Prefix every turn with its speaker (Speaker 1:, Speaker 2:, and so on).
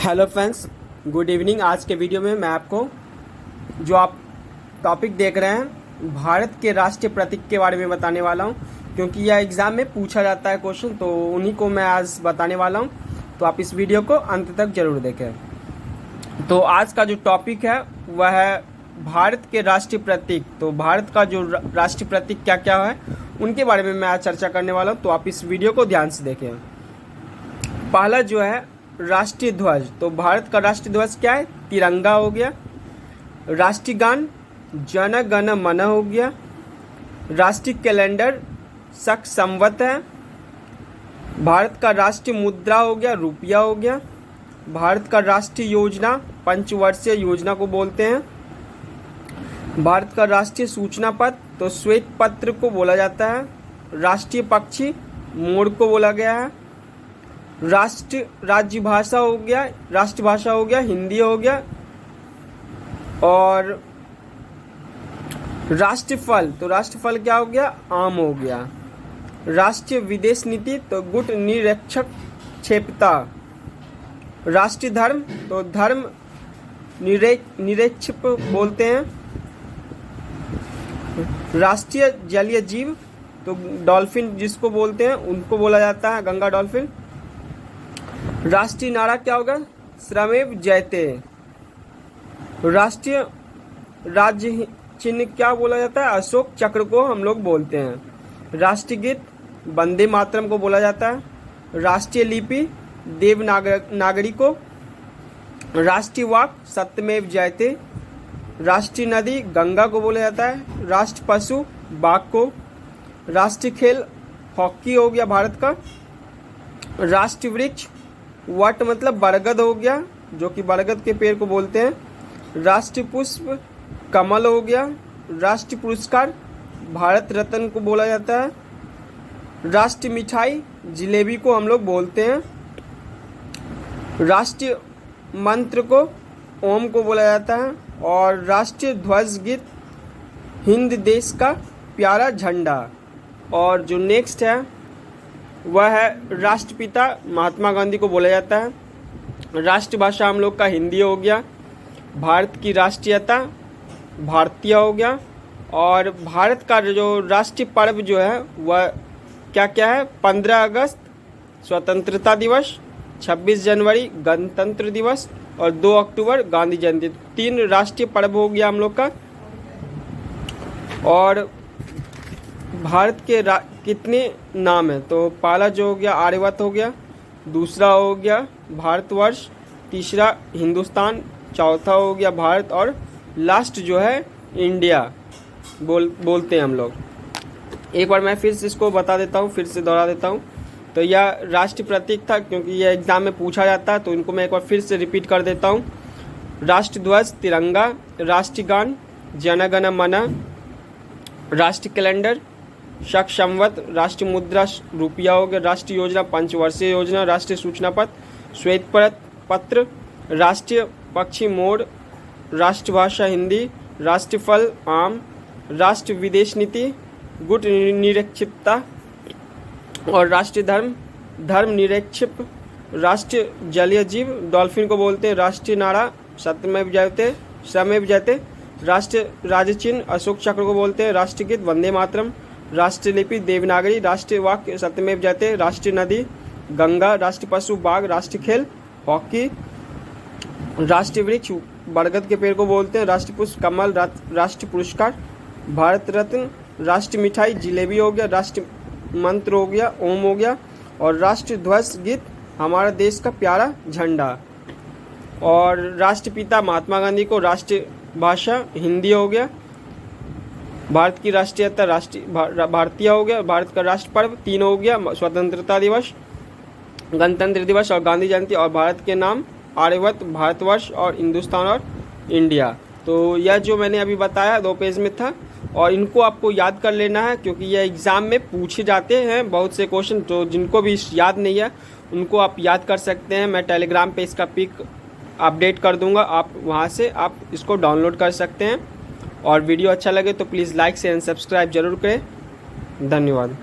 Speaker 1: Hello friends, good evening. आज के video में मैं आपको जो आप टॉपिक देख रहे हैं भारत के राष्ट्रीय प्रतीक के बारे में बताने वाला हूं, क्योंकि यह एग्ज़ाम में पूछा जाता है क्वेश्चन, तो उन्हीं को मैं आज बताने वाला हूं। तो आप इस वीडियो को अंत तक जरूर देखें। तो आज का जो टॉपिक है वह है भारत के राष्ट्रीय प्रतीक। तो भारत का जो राष्ट्रीय प्रतीक क्या क्या है उनके बारे में मैं आज चर्चा करने वाला हूँ। तो आप इस वीडियो को ध्यान से देखें। पहला जो है राष्ट्रीय ध्वज। तो भारत का राष्ट्रीय ध्वज क्या है? तिरंगा हो गया। राष्ट्रीय गान जन गण मन हो गया। राष्ट्रीय कैलेंडर शक संवत है। भारत का राष्ट्रीय मुद्रा हो गया रुपया हो गया। भारत का राष्ट्रीय योजना पंचवर्षीय योजना को बोलते हैं। भारत का राष्ट्रीय सूचना पत्र तो श्वेत पत्र को बोला जाता है। राष्ट्रीय पक्षी मोर को बोला गया है। राज्य भाषा हो गया, राष्ट्रभाषा हो गया, हिंदी हो गया। और राष्ट्रफल तो राष्ट्रफल क्या हो गया? आम हो गया। राष्ट्रीय विदेश नीति तो गुट निरक्षक क्षेपता। राष्ट्रीय धर्म तो धर्म निरक्षिप बोलते हैं। राष्ट्रीय जलीय जीव तो डॉल्फिन जिसको बोलते हैं उनको बोला जाता है गंगा डॉल्फिन। राष्ट्रीय नारा क्या होगा? श्रमेव जयते। राष्ट्रीय राज्य चिन्ह क्या बोला जाता है? अशोक चक्र को हम लोग बोलते हैं। राष्ट्रीय गीत वंदे मातरम को बोला जाता है। राष्ट्रीय लिपि देवनागरी को। राष्ट्रीय वाक सत्यमेव जयते। राष्ट्रीय नदी गंगा को बोला जाता है। राष्ट्रीय पशु बाघ को। राष्ट्रीय खेल हॉकी हो गया भारत का। राष्ट्रीय वृक्ष वट मतलब बरगद हो गया, जो कि बरगद के पेड़ को बोलते हैं। राष्ट्रीय पुष्प कमल हो गया। राष्ट्रीय पुरस्कार भारत रत्न को बोला जाता है। राष्ट्रीय मिठाई जिलेबी को हम लोग बोलते हैं। राष्ट्रीय मंत्र को ओम को बोला जाता है। और राष्ट्रीय ध्वज गीत हिंद देश का प्यारा झंडा। और जो नेक्स्ट है वह है राष्ट्रपिता महात्मा गांधी को बोला जाता है। राष्ट्रभाषा हम लोग का हिंदी हो गया। भारत की राष्ट्रीयता भारतीय हो गया। और भारत का जो राष्ट्रीय पर्व जो है वह क्या क्या है? 15 अगस्त स्वतंत्रता दिवस, 26 जनवरी गणतंत्र दिवस और 2 अक्टूबर गांधी जयंती। 3 राष्ट्रीय पर्व हो गया हम लोग का। और भारत के कितने नाम हैं? तो पहला जो हो गया आर्यवर्त हो गया। दूसरा हो गया भारतवर्ष। तीसरा हिंदुस्तान। चौथा हो गया भारत। और लास्ट जो है इंडिया बोलते हैं हम लोग। एक बार मैं फिर से इसको बता देता हूँ, फिर से दोहरा देता हूँ। तो यह राष्ट्रीय प्रतीक था, क्योंकि यह एग्जाम में पूछा जाता है, तो इनको मैं एक बार फिर से रिपीट कर देता हूँ। राष्ट्रीय ध्वज तिरंगा। राष्ट्रीय गान जन गण मन। राष्ट्रीय कैलेंडर शक संवत। राष्ट्रीय मुद्रा रुपया हो गया। राष्ट्रीय योजना पंचवर्षीय योजना। राष्ट्रीय सूचना पत्र श्वेत पत्र। राष्ट्रीय पक्षी मोर। राष्ट्रभाषा हिंदी। राष्ट्रीय फल आम। राष्ट्रीय विदेश नीति गुट निरक्षिपता। और राष्ट्रीय धर्म निरक्षिप। राष्ट्रीय जलीय जीव डॉल्फिन को बोलते हैं। राष्ट्रीय नारा सत्यमेव जयते श्रमेव जयते। राष्ट्रीय राज्य चिन्ह अशोक चक्र को बोलते हैं। राष्ट्रीय गीत वंदे मातरम। राष्ट्रीय लिपि देवनागरी। राष्ट्रीय वाक्य सत्यमेव जयते। राष्ट्रीय नदी गंगा। राष्ट्रीय पशु बाघ। राष्ट्रीय खेल हॉकी। राष्ट्रीय वृक्ष बरगद के पेड़ को बोलते हैं। राष्ट्रीय पुष्प कमल। राष्ट्रीय पुरस्कार भारत रत्न। राष्ट्रीय मिठाई जिलेबी हो गया। राष्ट्रीय मंत्र हो गया ओम हो गया। और राष्ट्रीय ध्वज गीत हमारा देश का प्यारा झंडा। और राष्ट्रपिता महात्मा गांधी को राष्ट्रीय भाषा हिंदी हो गया। भारत की राष्ट्रीयता भारतीय हो गया। भारत का राष्ट्र पर्व 3 हो गया, स्वतंत्रता दिवस, गणतंत्र दिवस और गांधी जयंती। और भारत के नाम आर्यवर्त, भारतवर्ष और हिंदुस्तान और इंडिया। तो यह जो मैंने अभी बताया 2 पेज में था, और इनको आपको याद कर लेना है, क्योंकि यह एग्ज़ाम में पूछे जाते हैं बहुत से क्वेश्चन। तो जिनको भी याद नहीं है उनको आप याद कर सकते हैं। मैं टेलीग्राम पे इसका पिक अपडेट कर दूंगा, आप वहां से आप इसको डाउनलोड कर सकते हैं। और वीडियो अच्छा लगे तो please like share and subscribe जरूर करें। धन्यवाद।